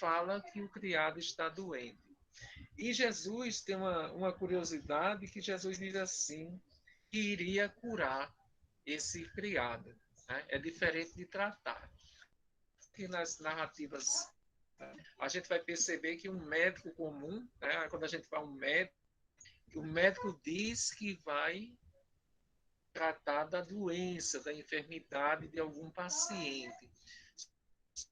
fala que o criado está doente. E Jesus tem uma curiosidade que Jesus diz assim, que iria curar esse criado. Né? É diferente de tratar. Que nas narrativas a gente vai perceber que um médico comum, né, quando a gente vai a um médico, o médico diz que vai tratar da doença, da enfermidade de algum paciente.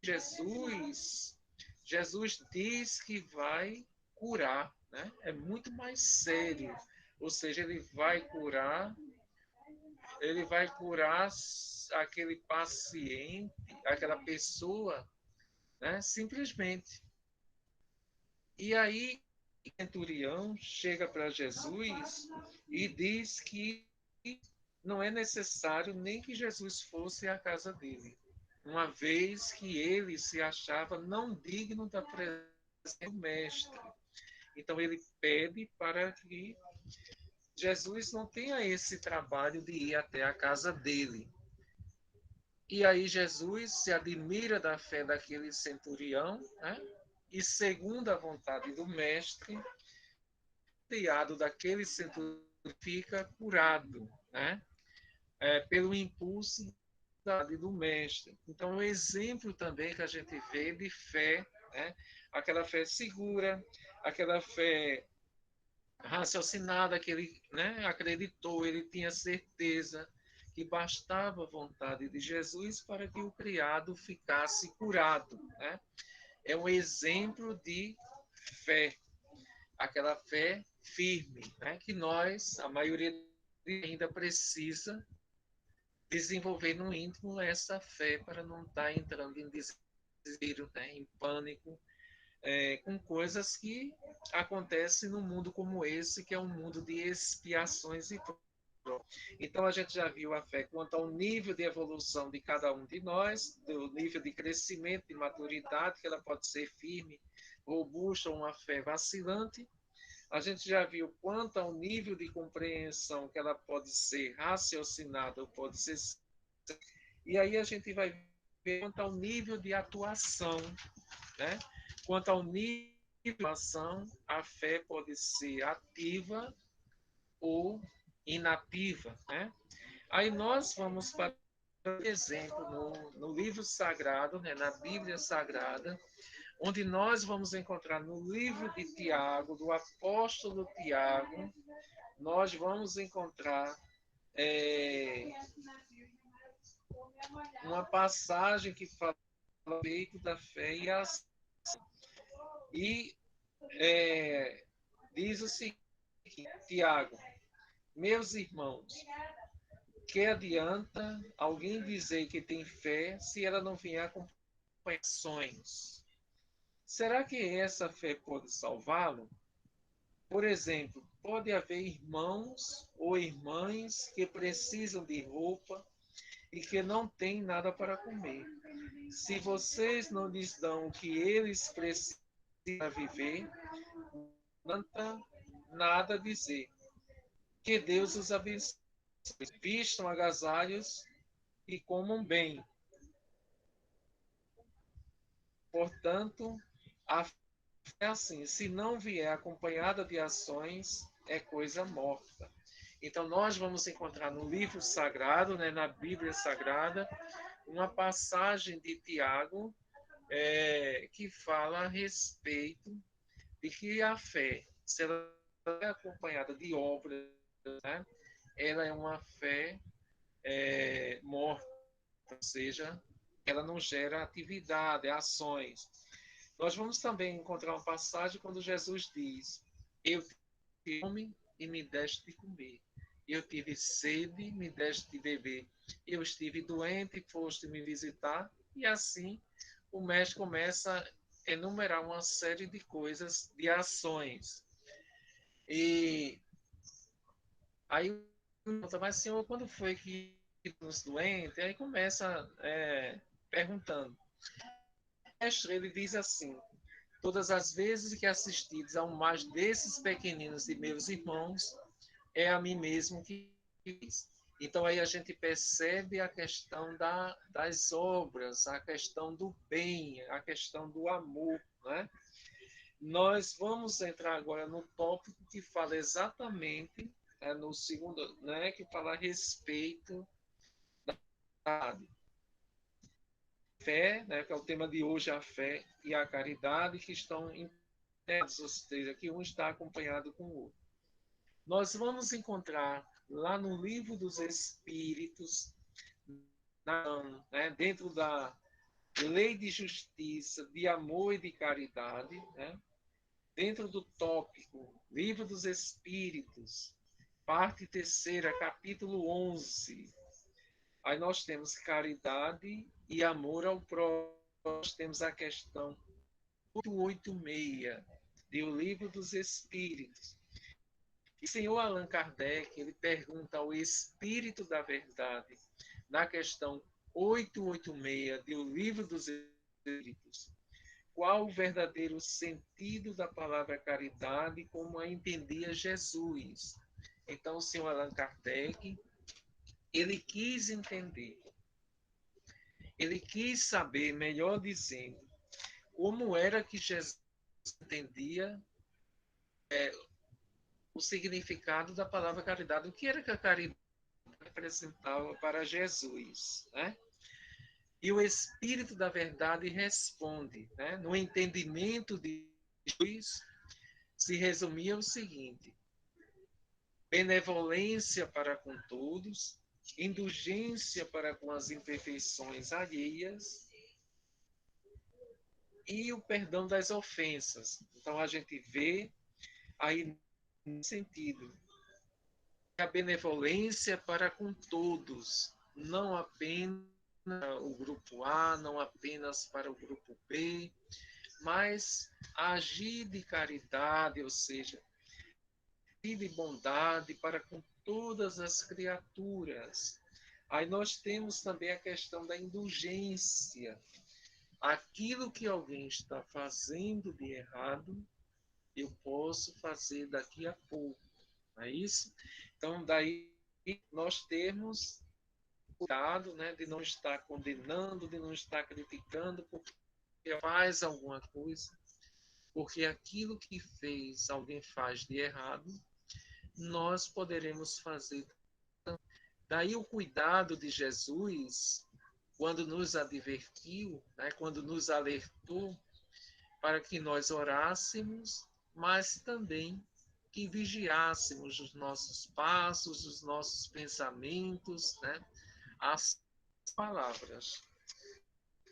Jesus, Jesus diz que vai curar, né? É muito mais sério. Ou seja, ele vai curar aquele paciente, aquela pessoa, né? Simplesmente. E aí, o centurião chega para Jesus e diz que não é necessário nem que Jesus fosse à casa dele, uma vez que ele se achava não digno da presença do Mestre. Então, ele pede para que Jesus não tenha esse trabalho de ir até a casa dele. E aí Jesus se admira da fé daquele centurião, né? E segundo a vontade do Mestre, o criado daquele centurião fica curado, né? Pelo impulso do mestre. Então, um exemplo também que a gente vê de fé, né? Aquela fé segura, aquela fé raciocinada que ele, né, acreditou, ele tinha certeza que bastava a vontade de Jesus para que o criado ficasse curado. Né? É um exemplo de fé, aquela fé firme, né? Que nós, a maioria ainda precisa desenvolver no íntimo essa fé para não estar entrando em desespero, né, em pânico, com coisas que acontecem num mundo como esse, que é um mundo de expiações e provas. Então, a gente já viu a fé quanto ao nível de evolução de cada um de nós, do nível de crescimento, de maturidade, que ela pode ser firme, robusta ou uma fé vacilante. A gente já viu quanto ao nível de compreensão que ela pode ser raciocinada ou pode ser. E aí a gente vai ver quanto ao nível de atuação, né? Quanto ao nível de atuação, a fé pode ser ativa ou inativa, né? Aí nós vamos para exemplo no livro sagrado, né, na Bíblia Sagrada, onde nós vamos encontrar no livro de Tiago, do apóstolo Tiago, nós vamos encontrar uma passagem que fala a respeito da fé e a ação. E diz o seguinte, Tiago, meus irmãos, que adianta alguém dizer que tem fé se ela não vier com ações? Será que essa fé pode salvá-lo? Por exemplo, pode haver irmãos ou irmãs que precisam de roupa e que não têm nada para comer. Se vocês não lhes dão o que eles precisam para viver, não adianta nada dizer. Que Deus os abençoe. Vistam agasalhos e comam bem. Portanto, a fé é assim, se não vier acompanhada de ações, é coisa morta. Então, nós vamos encontrar no livro sagrado, né, na Bíblia Sagrada, uma passagem de Tiago que fala a respeito de que a fé, se ela é acompanhada de obras, né, ela é uma fé morta, ou seja, ela não gera atividade, ações. Nós vamos também encontrar uma passagem quando Jesus diz: Eu tive fome e me deste de comer. Eu tive sede, me deste de beber. Eu estive doente e foste me visitar. E assim o mestre começa a enumerar uma série de coisas, de ações. E aí pergunta, mas senhor, quando foi que nos doentes? Aí começa perguntando. O mestre, ele diz assim: todas as vezes que assistides a um mais desses pequeninos de meus irmãos, é a mim mesmo que fiz. Então aí a gente percebe a questão das obras, a questão do bem, a questão do amor. né? Nós vamos entrar agora no tópico que fala exatamente, no segundo, né, que fala a respeito da fé, né, que é o tema de hoje, a fé e a caridade, que estão interligados, ou seja, que um está acompanhado com o outro. Nós vamos encontrar lá no Livro dos Espíritos, né, dentro da lei de justiça, de amor e de caridade, né, dentro do tópico Livro dos Espíritos, parte terceira, capítulo 11. Aí nós temos caridade e amor ao próximo. Nós temos a questão 886 do Livro dos Espíritos. E o senhor Allan Kardec, ele pergunta ao Espírito da Verdade, na questão 886 do Livro dos Espíritos, qual o verdadeiro sentido da palavra caridade como a entendia Jesus. Então, o senhor Allan Kardec, ele quis entender, ele quis saber, melhor dizendo, como era que Jesus entendia o significado da palavra caridade, o que era que a caridade representava para Jesus, né? E o Espírito da Verdade responde, né? No entendimento de Jesus, se resumia o seguinte: benevolência para com todos, indulgência para com as imperfeições alheias e o perdão das ofensas. Então a gente vê aí no sentido a benevolência para com todos, não apenas o grupo A, não apenas para o grupo B, mas agir de caridade, ou seja, agir de bondade para com todas as criaturas. Aí nós temos também a questão da indulgência. Aquilo que alguém está fazendo de errado, eu posso fazer daqui a pouco. Não é isso? Então, daí nós temos cuidado, né, de não estar condenando, de não estar criticando, porque faz alguma coisa, porque aquilo que fez, alguém faz de errado, nós poderemos fazer. Daí o cuidado de Jesus, quando nos advertiu, né, quando nos alertou para que nós orássemos, mas também que vigiássemos os nossos passos, os nossos pensamentos, né, as palavras.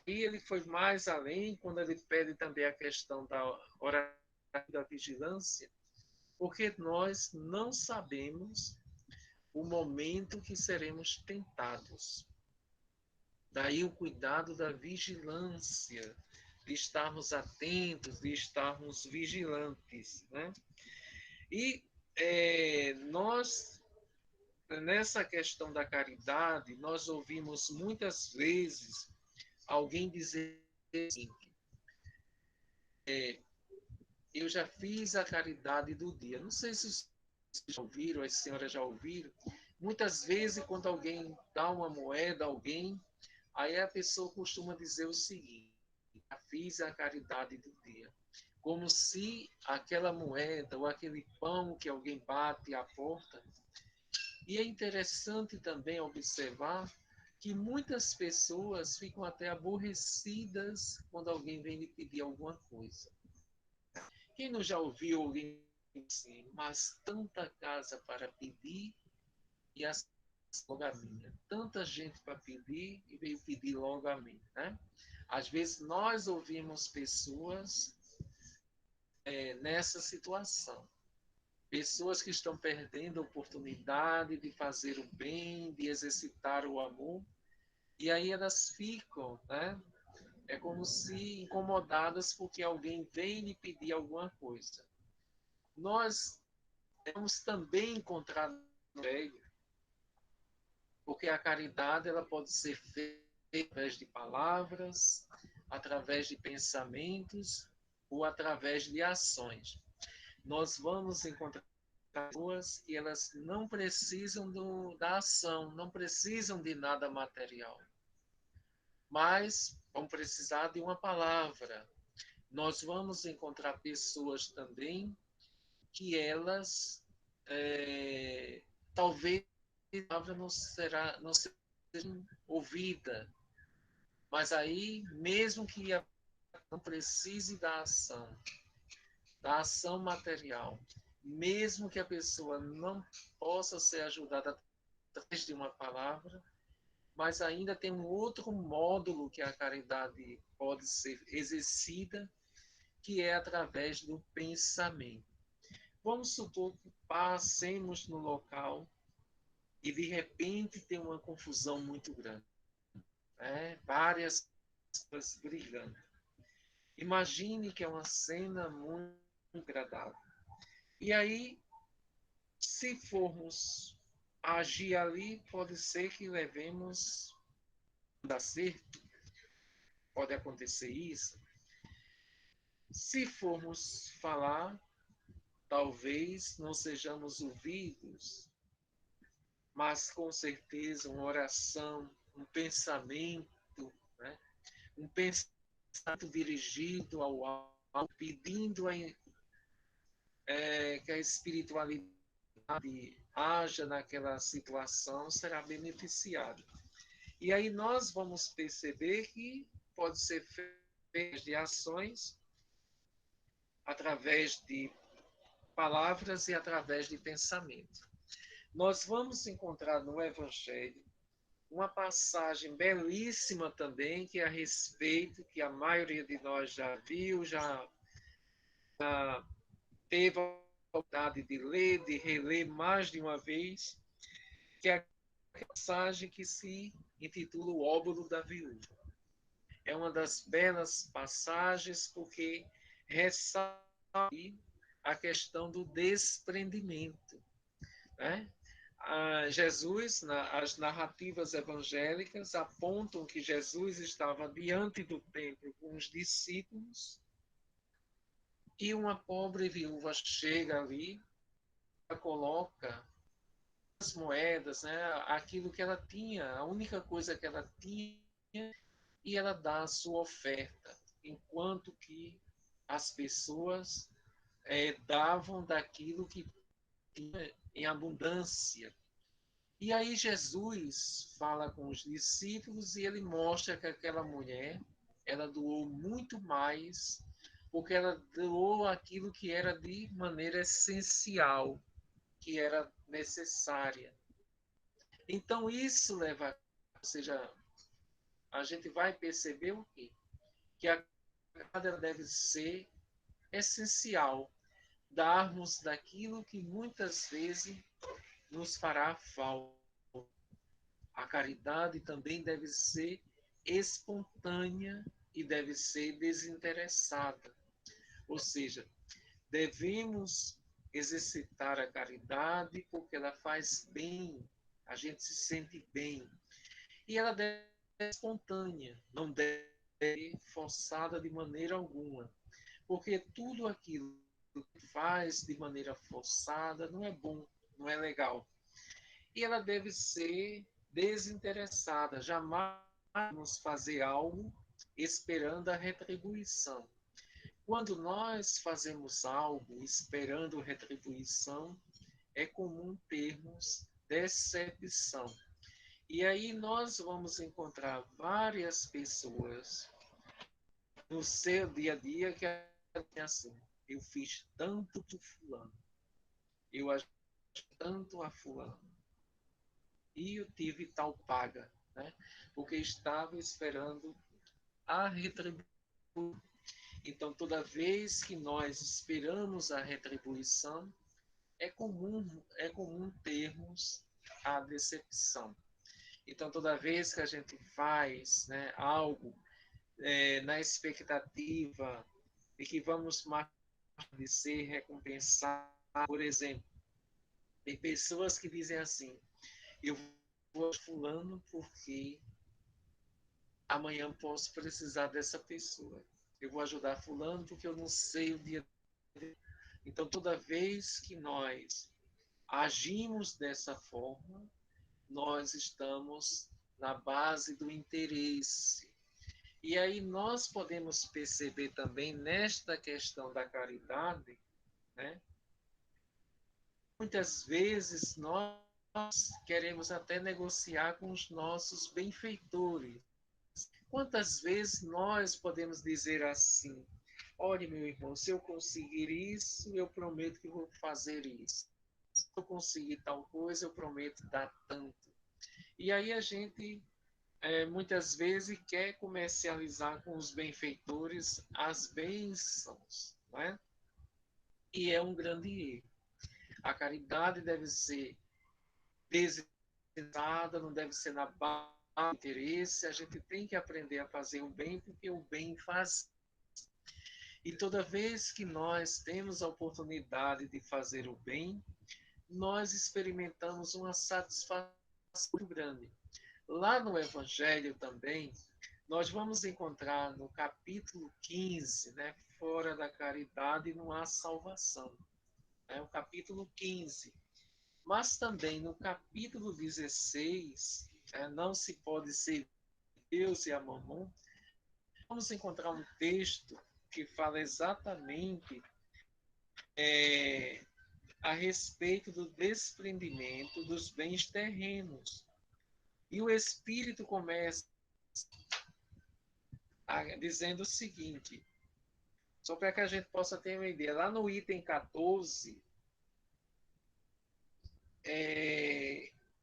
E ele foi mais além quando ele pede também a questão da oração, da vigilância, porque nós não sabemos o momento que seremos tentados. Daí o cuidado da vigilância, de estarmos atentos, de estarmos vigilantes, né? E nós, nessa questão da caridade, nós ouvimos muitas vezes alguém dizer assim, eu já fiz a caridade do dia. Não sei se vocês já ouviram, as senhoras já ouviram. Muitas vezes, quando alguém dá uma moeda a alguém, aí a pessoa costuma dizer o seguinte: já fiz a caridade do dia. Como se aquela moeda ou aquele pão que alguém bate à porta. E é interessante também observar que muitas pessoas ficam até aborrecidas quando alguém vem lhe pedir alguma coisa. Quem não já ouviu alguém assim, mas tanta casa para pedir e as logo a minha. Tanta gente para pedir e veio pedir logo a mim, né? Às vezes nós ouvimos pessoas nessa situação. Pessoas que estão perdendo a oportunidade de fazer o bem, de exercitar o amor, e aí elas ficam, né? É como se incomodadas porque alguém vem lhe pedir alguma coisa. Nós temos também encontrado no Evangelho, porque a caridade ela pode ser feita através de palavras, através de pensamentos ou através de ações. Nós vamos encontrar pessoas que elas não precisam da ação, não precisam de nada material, mas vão precisar de uma palavra, nós vamos encontrar pessoas também que elas talvez a palavra não seja ouvida, mas aí mesmo que não precise da ação material, mesmo que a pessoa não possa ser ajudada através de uma palavra, mas ainda tem um outro módulo que a caridade pode ser exercida, que é através do pensamento. Vamos supor que passemos no local e de repente tem uma confusão muito grande, né? Várias pessoas brigando. Imagine que é uma cena muito agradável. E aí, se formos agir ali, pode ser que levemos a acerto, pode acontecer isso. Se formos falar, talvez não sejamos ouvidos, mas com certeza uma oração, um pensamento, né? Um pensamento dirigido ao alto, pedindo que a espiritualidade haja naquela situação, será beneficiado. E aí nós vamos perceber que pode ser feito de ações através de palavras e através de pensamento. Nós vamos encontrar no Evangelho uma passagem belíssima também, que é a respeito, que a maioria de nós já viu, já teve a oportunidade de ler, de reler mais de uma vez, que é a passagem que se intitula O Óbolo da Viúva. É uma das belas passagens porque ressalta a questão do desprendimento, né? Jesus, as narrativas evangélicas apontam que Jesus estava diante do templo com os discípulos e uma pobre viúva chega ali, coloca as moedas, né, aquilo que ela tinha, a única coisa que ela tinha, e ela dá a sua oferta, enquanto que as pessoas davam daquilo que tinha em abundância. E aí Jesus fala com os discípulos e ele mostra que aquela mulher, ela doou muito mais, porque ela doou aquilo que era de maneira essencial, que era necessária. Então isso leva, ou seja, a gente vai perceber o quê? Que a caridade deve ser essencial, darmos daquilo que muitas vezes nos fará falta. A caridade também deve ser espontânea e deve ser desinteressada. Ou seja, devemos exercitar a caridade porque ela faz bem, a gente se sente bem. E ela deve ser espontânea, não deve ser forçada de maneira alguma. Porque tudo aquilo que faz de maneira forçada não é bom, não é legal. E ela deve ser desinteressada, jamais nos fazer algo esperando a retribuição. Quando nós fazemos algo esperando retribuição, é comum termos decepção. E aí nós vamos encontrar várias pessoas no seu dia a dia que é assim, eu fiz tanto por fulano, eu ajudei tanto a fulano, e eu tive tal paga, né? Porque estava esperando a retribuição. Então, toda vez que nós esperamos a retribuição, é comum termos a decepção. Então, toda vez que a gente faz, né, algo na expectativa de que vamos de ser recompensado, por exemplo, tem pessoas que dizem assim: eu vou fulano porque amanhã posso precisar dessa pessoa. Eu vou ajudar fulano porque eu não sei o dia dele. Então, toda vez que nós agimos dessa forma, nós estamos na base do interesse. E aí nós podemos perceber também nesta questão da caridade, né? Muitas vezes nós queremos até negociar com os nossos benfeitores. Quantas vezes nós podemos dizer assim: olha, meu irmão, se eu conseguir isso, eu prometo que vou fazer isso. Se eu conseguir tal coisa, eu prometo dar tanto. E aí a gente muitas vezes quer comercializar com os benfeitores as bênçãos, né? E é um grande erro. A caridade deve ser desinteressada, não deve ser na base do interesse. A gente tem que aprender a fazer o bem, porque o bem faz. E toda vez que nós temos a oportunidade de fazer o bem, nós experimentamos uma satisfação muito grande. Lá no Evangelho também, nós vamos encontrar no capítulo 15, né, fora da caridade não há salvação. O capítulo 15. Mas também no capítulo 16, não se pode ser Deus e a mamon, vamos encontrar um texto que fala exatamente a respeito do desprendimento dos bens terrenos. E o Espírito começa dizendo o seguinte, só para que a gente possa ter uma ideia, lá no item 14,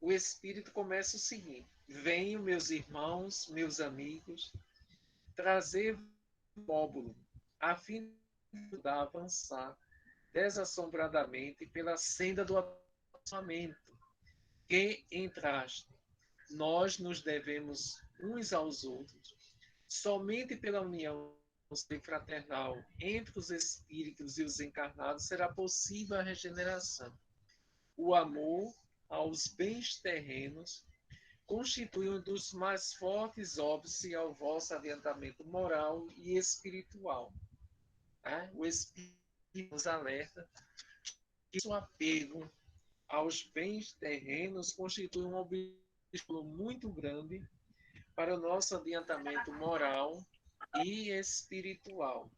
o Espírito começa o seguinte: venham, meus irmãos, meus amigos, trazer móbulo, a fim de avançar desassombradamente pela senda do aperfeiçoamento que entraste. Nós nos devemos uns aos outros. Somente pela união fraternal entre os espíritos e os encarnados será possível a regeneração. O amor aos bens terrenos constitui um dos mais fortes óbices ao vosso adiantamento moral e espiritual. Né? O Espírito nos alerta que o apego aos bens terrenos constitui um obstáculo muito grande para o nosso adiantamento moral e espiritual.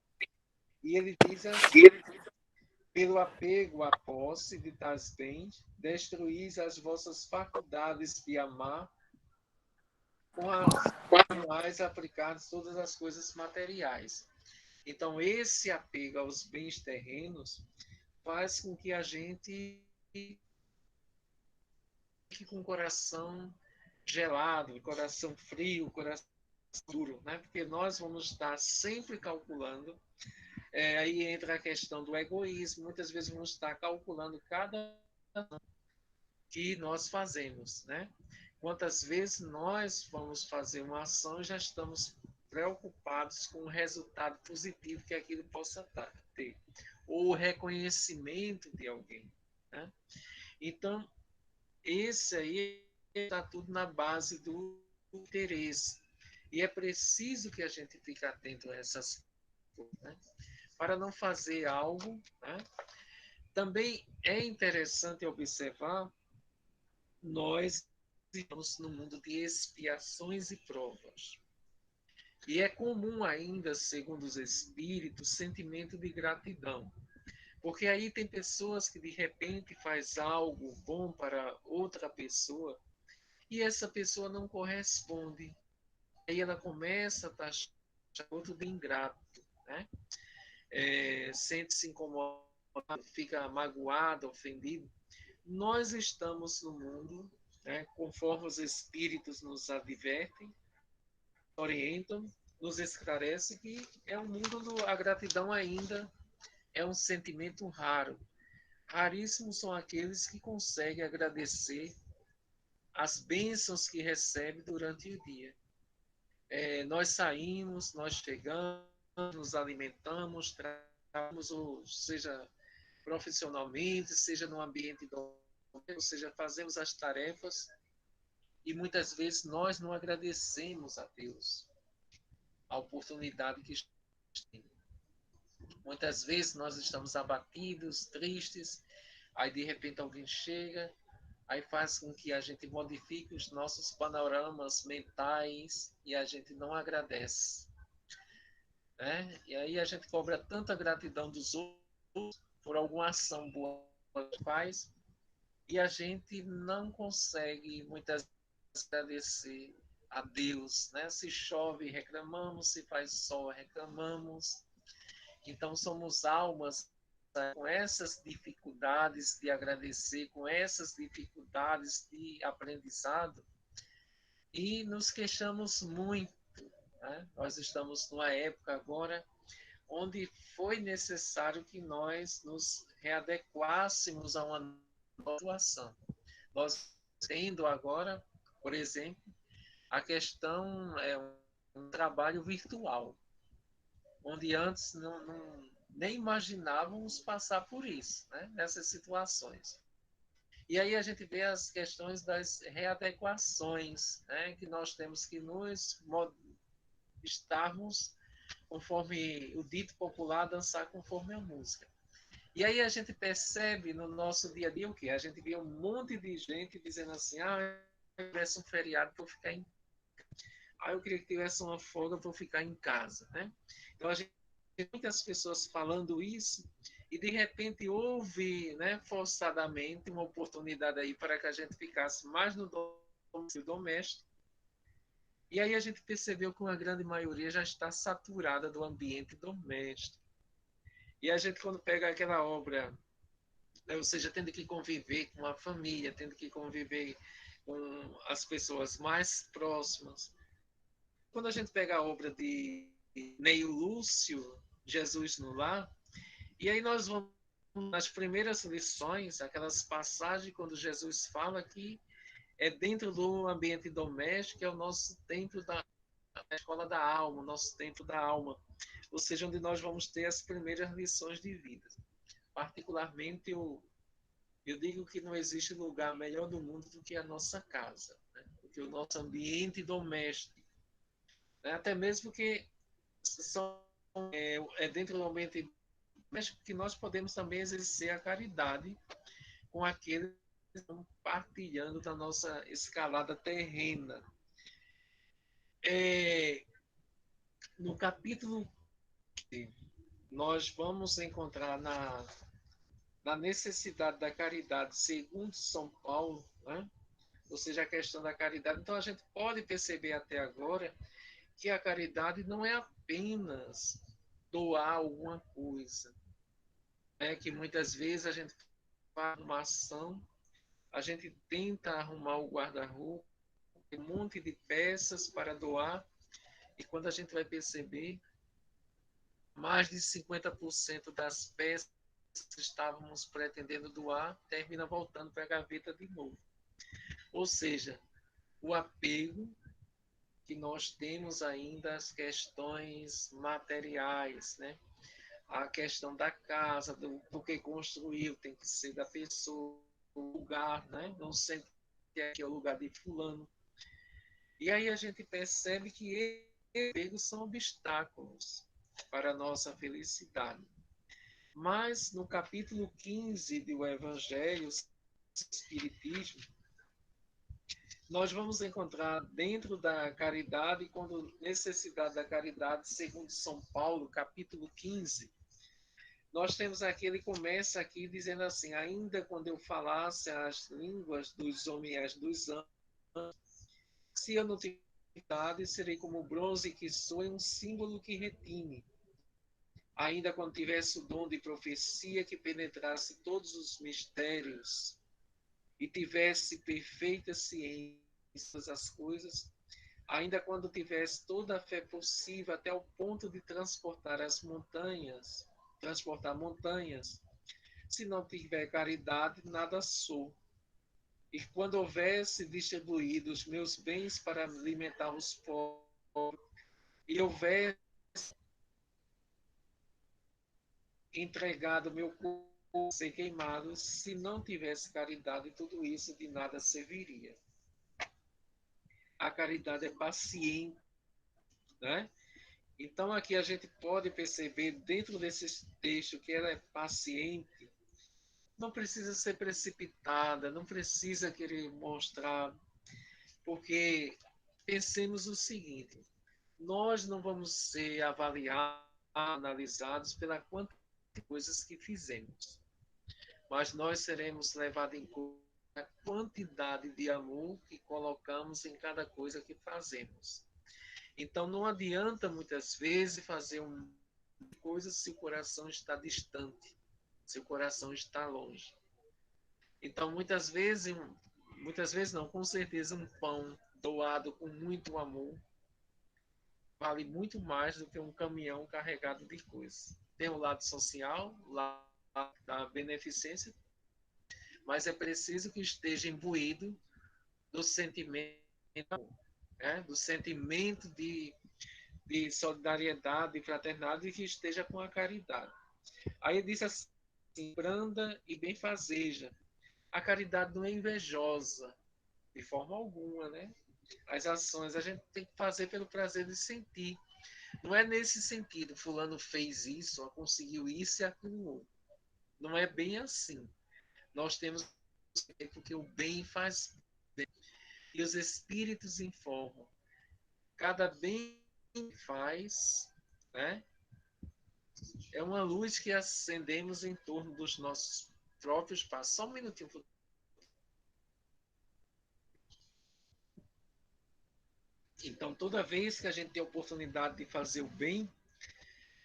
E ele diz assim: pelo apego à posse de tais bens, destruís as vossas faculdades de amar, com as quais aplicar todas as coisas materiais. Então, esse apego aos bens terrenos faz com que a gente fique com o coração gelado, coração frio, coração duro, né? Porque nós vamos estar sempre calculando. Aí entra a questão do egoísmo. Muitas vezes vamos estar calculando cada que nós fazemos, né? Quantas vezes nós vamos fazer uma ação e já estamos preocupados com o resultado positivo que aquilo possa ter, ou o reconhecimento de alguém, né? Então, esse aí está tudo na base do interesse. E é preciso que a gente fique atento a essas coisas, né? Para não fazer algo, né? Também é interessante observar, nós estamos no mundo de expiações e provas. E é comum ainda, segundo os espíritos, sentimento de gratidão. Porque aí tem pessoas que de repente faz algo bom para outra pessoa e essa pessoa não corresponde. Aí ela começa a taxar outro de ingrato, né? Sente-se incomodado, fica magoado, ofendido. Nós estamos no mundo, né, conforme os espíritos nos advertem, orientam, nos esclarecem que é um mundo onde a gratidão ainda é um sentimento raro. Raríssimos são aqueles que conseguem agradecer as bênçãos que recebe durante o dia. Nós saímos, nós chegamos, nos alimentamos, trabalhamos, ou seja, profissionalmente, seja no ambiente ou seja, fazemos as tarefas e muitas vezes nós não agradecemos a Deus a oportunidade que temos. Muitas vezes nós estamos abatidos, tristes, aí de repente alguém chega, aí faz com que a gente modifique os nossos panoramas mentais e a gente não agradece. né? E aí a gente cobra tanta gratidão dos outros por alguma ação boa que faz e a gente não consegue muitas vezes agradecer a Deus, né? Se chove, reclamamos, se faz sol, reclamamos. Então somos almas, né, com essas dificuldades de agradecer, com essas dificuldades de aprendizado e nos queixamos muito, né? Nós estamos numa época agora onde foi necessário que nós nos readequássemos a uma nova situação. Nós tendo agora, por exemplo, a questão é um trabalho virtual, onde antes nem imaginávamos passar por isso, né? Nessas situações. E aí a gente vê as questões das readequações, né? Que nós temos que nos estarmos conforme o dito popular, dançar conforme a música. E aí a gente percebe no nosso dia a dia o quê? A gente vê um monte de gente dizendo assim, eu tivesse um feriado para eu ficar em eu queria que tivesse uma folga para eu ficar em casa, né? Então a gente tem muitas pessoas falando isso e de repente houve, né, forçadamente uma oportunidade aí para que a gente ficasse mais no domicílio doméstico. E aí a gente percebeu que uma grande maioria já está saturada do ambiente doméstico. E a gente, quando pega aquela obra, né, ou seja, tendo que conviver com a família, tendo que conviver com as pessoas mais próximas. Quando a gente pega a obra de Neio Lúcio, Jesus no Lar, e aí nós vamos nas primeiras lições, aquelas passagens quando Jesus fala que é dentro do ambiente doméstico, é o nosso templo da escola da alma, o nosso templo da alma, ou seja, onde nós vamos ter as primeiras lições de vida. Particularmente, eu digo que não existe lugar melhor do mundo do que a nossa casa, né? Do que o nosso ambiente doméstico. Né? Até mesmo que são, dentro do ambiente doméstico que nós podemos também exercer a caridade com aqueles que estão partilhando da nossa escalada terrena. É, no capítulo que nós vamos encontrar na necessidade da caridade segundo São Paulo, né? Ou seja, a questão da caridade. Então, a gente pode perceber até agora que a caridade não é apenas doar alguma coisa, né? Que muitas vezes a gente faz uma ação, a gente tenta arrumar o guarda-roupa, tem um monte de peças para doar, e quando a gente vai perceber, mais de 50% das peças que estávamos pretendendo doar termina voltando para a gaveta de novo. Ou seja, o apego que nós temos ainda as questões materiais, né? A questão da casa, do que construiu, tem que ser da pessoa, o lugar, né? Não sempre é que é o lugar de fulano. E aí a gente percebe que apegos são obstáculos para a nossa felicidade. Mas no capítulo 15 do Evangelho, Espiritismo, nós vamos encontrar dentro da caridade, quando necessidade da caridade, segundo São Paulo, capítulo 15, nós temos aqui, ele começa aqui dizendo assim, ainda quando eu falasse as línguas dos homens e as dos anjos, se eu não tiver caridade, serei como o bronze que sou, é um símbolo que retine. Ainda quando tivesse o dom de profecia que penetrasse todos os mistérios e tivesse perfeita ciência das coisas, ainda quando tivesse toda a fé possível até o ponto de transportar montanhas, se não tiver caridade, nada sou. E quando houvesse distribuído os meus bens para alimentar os pobres, e houvesse entregado meu corpo a ser queimado, se não tivesse caridade, tudo isso de nada serviria. A caridade é paciente, né? Então aqui a gente pode perceber dentro desse texto que ela é paciente, não precisa ser precipitada, não precisa querer mostrar, porque pensemos o seguinte, nós não vamos ser avaliados analisados pela quantidade de coisas que fizemos, mas nós seremos levados em conta a quantidade de amor que colocamos em cada coisa que fazemos. Então não adianta muitas vezes fazer uma coisa se o coração está distante, se o coração está longe. Então muitas vezes não, com certeza um pão doado com muito amor vale muito mais do que um caminhão carregado de coisas. Tem o lado social, o lado da beneficência, mas é preciso que esteja imbuído do sentimento, né? Do sentimento de solidariedade, de fraternidade e que esteja com a caridade. Aí ele diz assim, branda e benfazeja. A caridade não é invejosa, de forma alguma, né? As ações a gente tem que fazer pelo prazer de sentir. Não é nesse sentido, fulano fez isso, ou conseguiu isso e aquilo outro. Não é bem assim. Nós temos porque o bem faz bem. E os espíritos informam. Cada bem que faz, né, é uma luz que acendemos em torno dos nossos próprios passos. Só um minutinho. Então, toda vez que a gente tem a oportunidade de fazer o bem,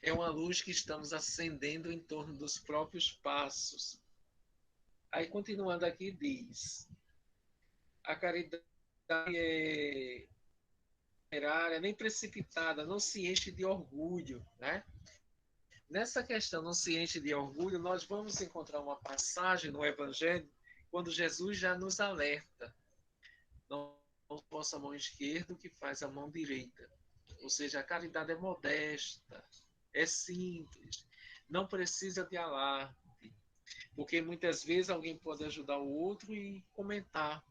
é uma luz que estamos acendendo em torno dos próprios passos. Aí, continuando aqui, diz: a caridade é temerária, nem precipitada, não se enche de orgulho, né? Nessa questão, não se enche de orgulho, nós vamos encontrar uma passagem no Evangelho quando Jesus já nos alerta: não possa a mão esquerda o que faz a mão direita. Ou seja, a caridade é modesta, é simples, não precisa de alarde, porque muitas vezes alguém pode ajudar o outro e comentar,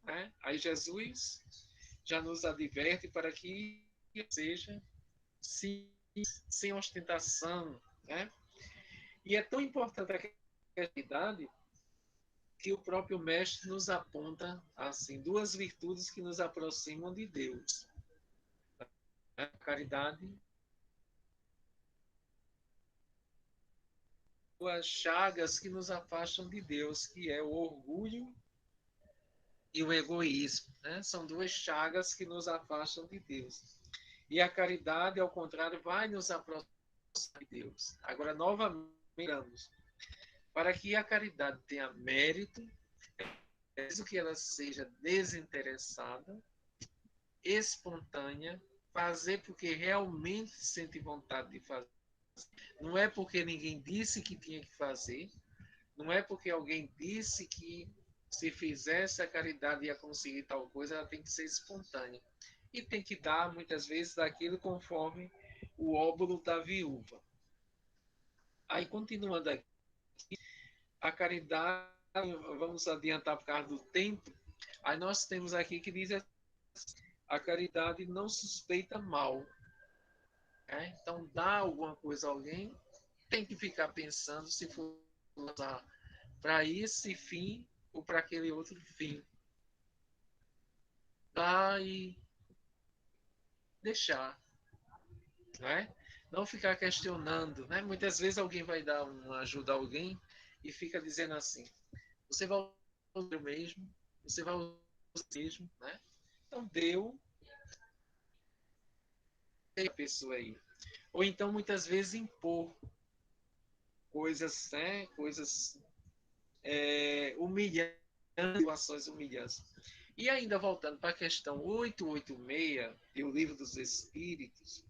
né? Aí Jesus já nos adverte para que seja sem ostentação, né? E é tão importante a caridade que o próprio mestre nos aponta assim duas virtudes que nos aproximam de Deus: a caridade, duas chagas que nos afastam de Deus, que é o orgulho e o egoísmo, né? São duas chagas que nos afastam de Deus. E a caridade, ao contrário, vai nos aproximar de Deus. Agora, novamente, para que a caridade tenha mérito, é preciso que ela seja desinteressada, espontânea, fazer porque realmente sente vontade de fazer. Não é porque ninguém disse que tinha que fazer, não é porque alguém disse que se fizesse a caridade ia conseguir tal coisa, ela tem que ser espontânea. E tem que dar, muitas vezes, daquilo conforme o óbolo da viúva. Aí, continuando aqui, a caridade, vamos adiantar por causa do tempo, aí nós temos aqui que diz a caridade não suspeita mal. Né? Então, dá alguma coisa a alguém, tem que ficar pensando se for usar para esse fim ou para aquele outro fim. Dá e deixar, né? Não ficar questionando, né? Muitas vezes alguém vai dar uma ajuda a alguém e fica dizendo assim: você vai usar o mesmo, você vai usar o mesmo, né? Então deu a pessoa aí. Ou então muitas vezes impor coisas, né? Coisas humilhantes, situações humilhantes. E ainda voltando para a questão 886 e o Livro dos Espíritos,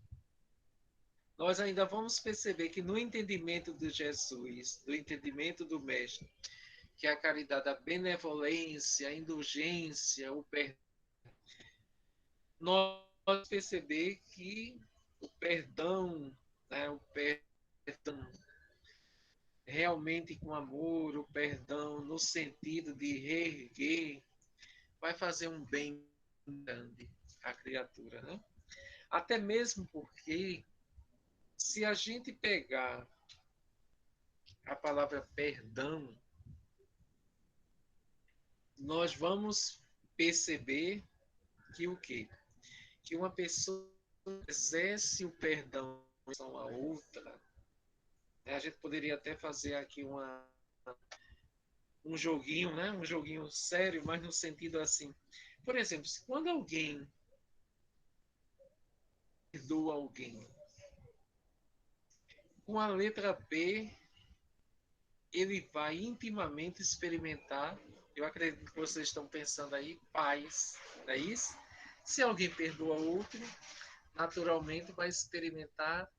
nós ainda vamos perceber que no entendimento de Jesus, do entendimento do Mestre, que é a caridade, a benevolência, a indulgência, o perdão, nós perceber que o perdão, né, o perdão realmente com amor, o perdão no sentido de reerguer, vai fazer um bem grande à criatura, né? Até mesmo porque se a gente pegar a palavra perdão, nós vamos perceber que o quê? Que uma pessoa exerce o perdão a outra. A gente poderia até fazer aqui um joguinho, né? Um joguinho sério, mas no sentido assim. Por exemplo, quando alguém perdoa alguém, com a letra P, ele vai intimamente experimentar. Eu acredito que vocês estão pensando aí, paz, não é isso? Se alguém perdoa outro, naturalmente vai experimentar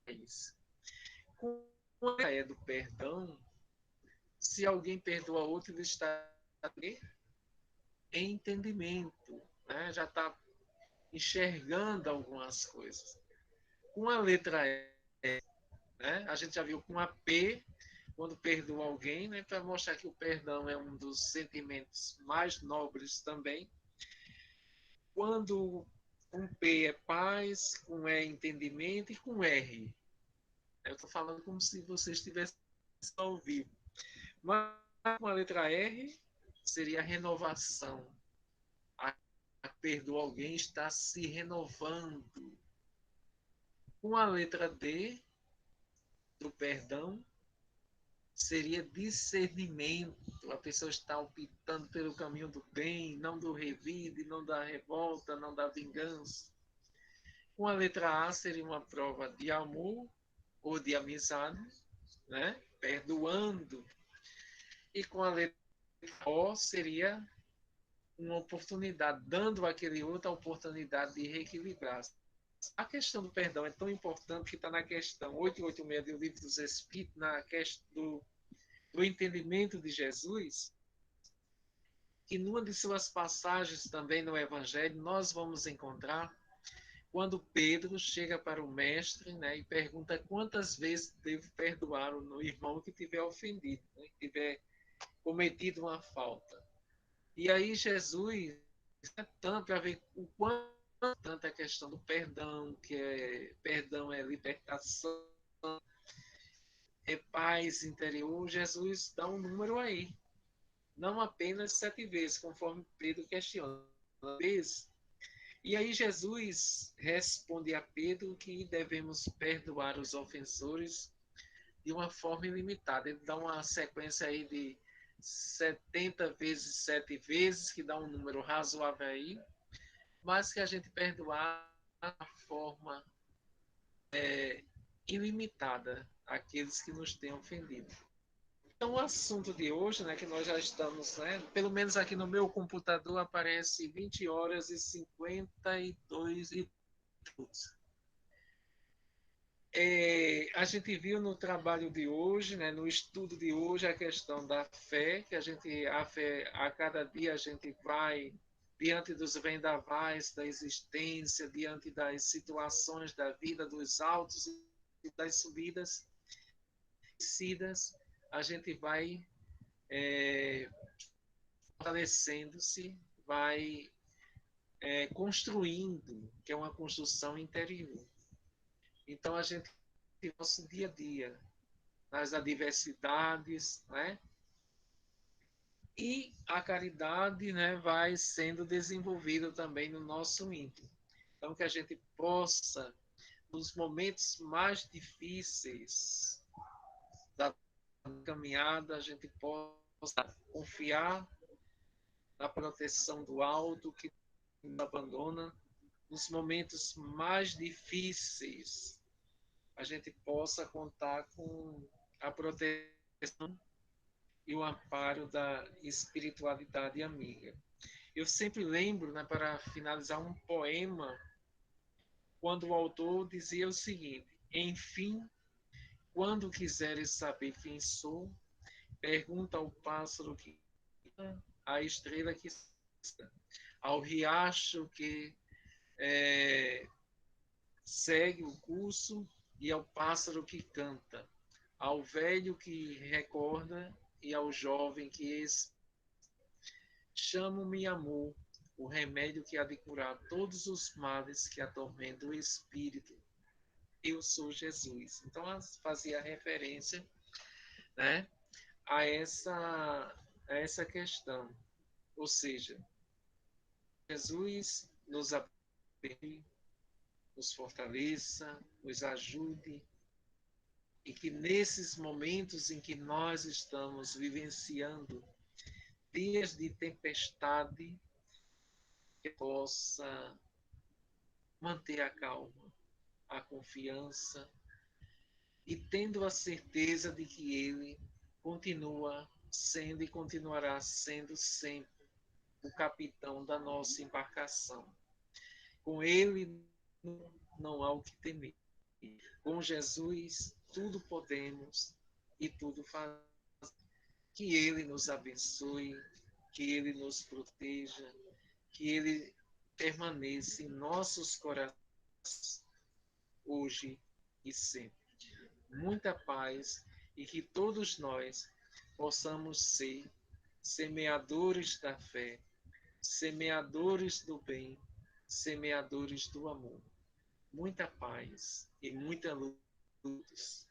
paz. Com a ideia do perdão, se alguém perdoa outro, ele está em entendimento, né? Já está enxergando algumas coisas. Com a letra E, né? A gente já viu com a P, quando perdoa alguém, né? Para mostrar que o perdão é um dos sentimentos mais nobres também. Quando com P é paz, com E é entendimento e com R. Eu estou falando como se você estivesse ao vivo. Mas com a letra R seria a renovação. A perdoa alguém está se renovando. Com a letra D do perdão seria discernimento. A pessoa está optando pelo caminho do bem, não do revide, não da revolta, não da vingança. Com a letra A seria uma prova de amor ou de amizade, né? Perdoando. E com a letra O seria uma oportunidade, dando àquele outro a oportunidade de reequilibrar. A questão do perdão é tão importante que está na questão 886 do Livro dos Espíritos, na questão do entendimento de Jesus, que numa de suas passagens também no Evangelho, nós vamos encontrar quando Pedro chega para o mestre, né, e pergunta quantas vezes devo perdoar o irmão que tiver ofendido, né, que tiver cometido uma falta. E aí Jesus, para ver o quanto tanto a questão do perdão, que é perdão é libertação, é paz interior, Jesus dá um número aí. Não apenas 7 vezes, conforme Pedro questiona. Vezes. E aí Jesus responde a Pedro que devemos perdoar os ofensores de uma forma ilimitada. Ele dá uma sequência aí de 70 vezes 7 vezes, que dá um número razoável aí, mas que a gente perdoar de forma ilimitada aqueles que nos têm ofendido. Então, o assunto de hoje, né, que nós já estamos, né, pelo menos aqui no meu computador aparece 20 horas e 52 minutos. A gente viu no trabalho de hoje, né, no estudo de hoje, a questão da fé, que a fé, a cada dia a gente vai diante dos vendavais da existência, diante das situações da vida, dos altos e das subidas, a gente vai fortalecendo-se, vai construindo, que é uma construção interior. Então, a gente, no nosso dia a dia, nas adversidades, né? E a caridade, né, vai sendo desenvolvida também no nosso íntimo. Então, que a gente possa, nos momentos mais difíceis da caminhada, a gente possa confiar na proteção do alto que nos abandona. Nos momentos mais difíceis, a gente possa contar com a proteção e o amparo da espiritualidade amiga. Eu sempre lembro, né, para finalizar, um poema, quando o autor dizia o seguinte: enfim, quando quiseres saber quem sou, pergunta ao pássaro que à estrela que ao riacho que segue o curso e ao pássaro que canta, ao velho que recorda e ao jovem que chamo-me amor, o remédio que há de curar todos os males que atormentam o espírito. Eu sou Jesus. Então, fazia referência, né, a essa questão. Ou seja, Jesus nos abençoe, nos fortaleça, nos ajude e que nesses momentos em que nós estamos vivenciando dias de tempestade, que possa manter a calma, a confiança e tendo a certeza de que Ele continua sendo e continuará sendo sempre o capitão da nossa embarcação. Com Ele não há o que temer. Com Jesus tudo podemos e tudo fazemos. Que Ele nos abençoe, que Ele nos proteja, que Ele permaneça em nossos corações hoje e sempre. Muita paz e que todos nós possamos ser semeadores da fé, semeadores do bem, semeadores do amor. Muita paz e muita luz.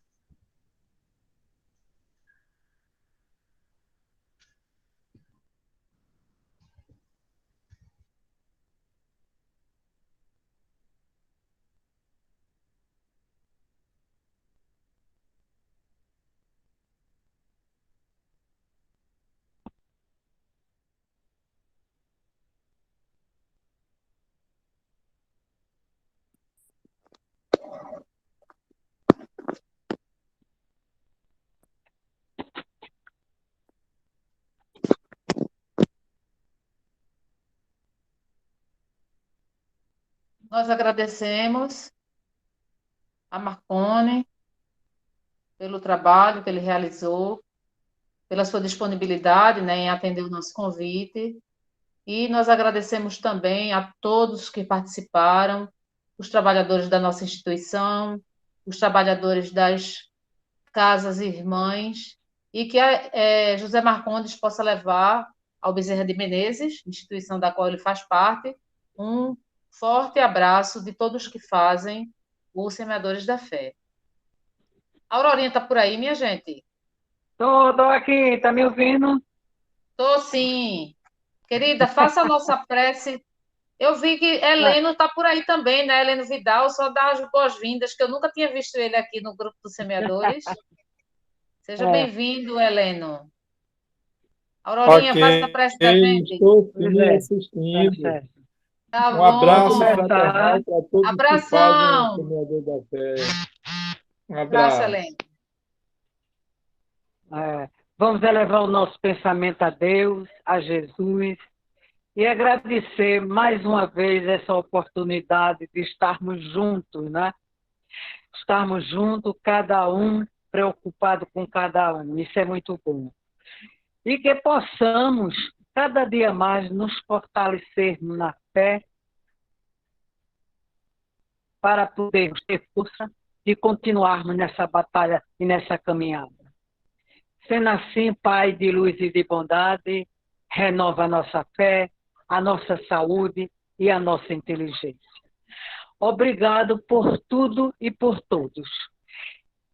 Nós agradecemos a Marcone pelo trabalho que ele realizou, pela sua disponibilidade, né, em atender o nosso convite. E nós agradecemos também a todos que participaram, os trabalhadores da nossa instituição, os trabalhadores das casas irmãs, e que José Marcondes possa levar ao Bezerra de Menezes, instituição da qual ele faz parte, um forte abraço de todos que fazem os Semeadores da Fé. A Aurorinha está por aí, minha gente? Tô aqui, tá me ouvindo? Tô sim. Querida, faça a nossa prece. Eu vi que Ah, Heleno está por aí também, né? Heleno Vidal, só dá as boas-vindas, que eu nunca tinha visto ele aqui no grupo dos semeadores. Seja é, bem-vindo, Heleno. Aurorinha, Ok, faz a prece da gente. estou pois sim é, tá assistindo. certo. Tá Um Vou abraço bom. começar. fraternal para todos que fazem o Abração. Semeador da Fé. Um Abraço, abraço. Heleno. É, vamos elevar o nosso pensamento a Deus, a Jesus, e agradecer mais uma vez essa oportunidade de estarmos juntos, né? Estarmos juntos, cada um preocupado com cada um. Isso é muito bom. E que possamos, cada dia mais, nos fortalecermos na fé para podermos ter força de continuarmos nessa batalha e nessa caminhada. Sendo assim, Pai de luz e de bondade, renova a nossa fé, a nossa saúde e a nossa inteligência. Obrigado por tudo e por todos.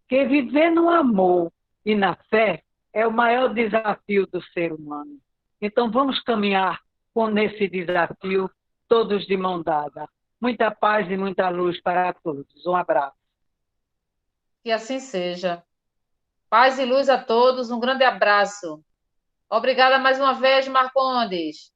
Que viver no amor e na fé é o maior desafio do ser humano. Então vamos caminhar com esse desafio, todos de mão dada. Muita paz e muita luz para todos. Um abraço. Que assim seja. Paz e luz a todos. Um grande abraço. Obrigada mais uma vez, Marcondes.